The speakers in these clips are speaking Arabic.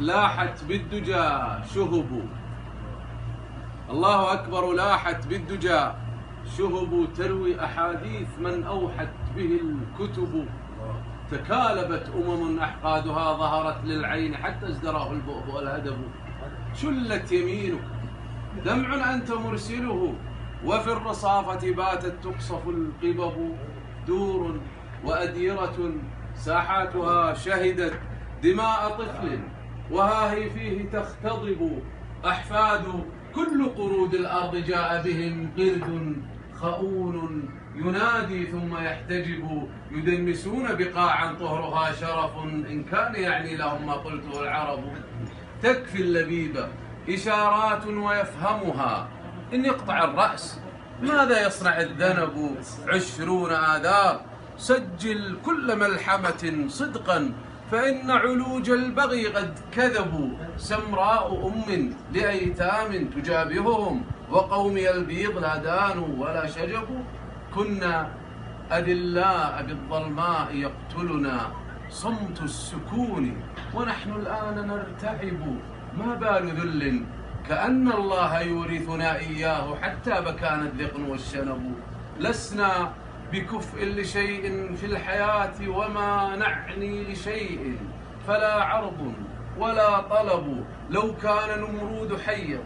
لاحت بالدجى شهب. الله أكبر. لاحت بالدجى شهب تروي أحاديث من أوحت به الكتب. تكالبت أحقادها ظهرت للعين حتى ازدراه البؤبؤ الهدب. شلت يمينك دمع أنت مرسله وفي الرصافة باتت تقصف القبب. دور وأديرة ساحاتها شهدت دماء طفل وها هي فيه تختضب. أحفاد كل قرود الأرض جاء بهم قرد خؤون ينادي ثم يحتجب. يدنسون بقاعا طهرها شرف إن كان يعني لهم ما قلته العرب. تكفي اللبيب إشارات ويفهمها إن يقطع الرأس ماذا يصنع الذنب. 20 آذار سجل كل ملحمة صدقا فإن علوج البغي قد كذبوا. سمراء أم لأيتام تجابههم وقومي البيض لا دانوا ولا شجبوا. كنا أدلاء بالظلماء يقتلنا صمت السكون ونحن الآن نرتعب. ما بال ذل كأن الله يورثنا إياه حتى بكانا الذقن والشنب. لسنا بكفء لشيء في الحياة وما نعني لشيء فلا عرض ولا طلب. لو كان نمرود حيا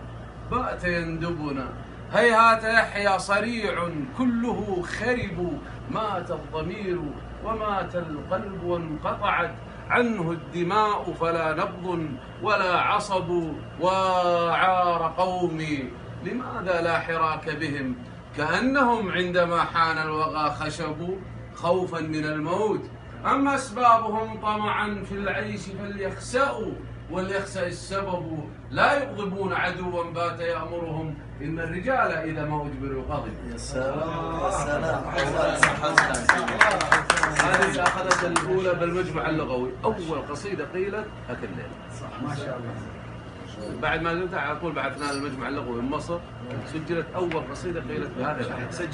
بات يندبنا هيهات يحيى صريع كله خرب. مات الضمير ومات القلب وانقطعت عنه الدماء فلا نبض ولا عصب. وعار قومي لماذا لا حراك بهم كأنهم عندما حان الوغى خشبوا. خوفا من الموت أما أسبابهم طمعا في العيش فليخسأوا وليخسأ السبب. لا يغضبون عدوا بات يأمرهم إن الرجال إذا ما أجبروا غضبوا. يا سلام يا سلام. هذه أخذت الأولى بالمجمع اللغوي. أول قصيدة قيلت هك الليلة. ما شاء الله. بعد ما قلتها على طول بعثنا المجمع اللغوي من مصر سجلت أول قصيدة قيلت بهذا الحديث.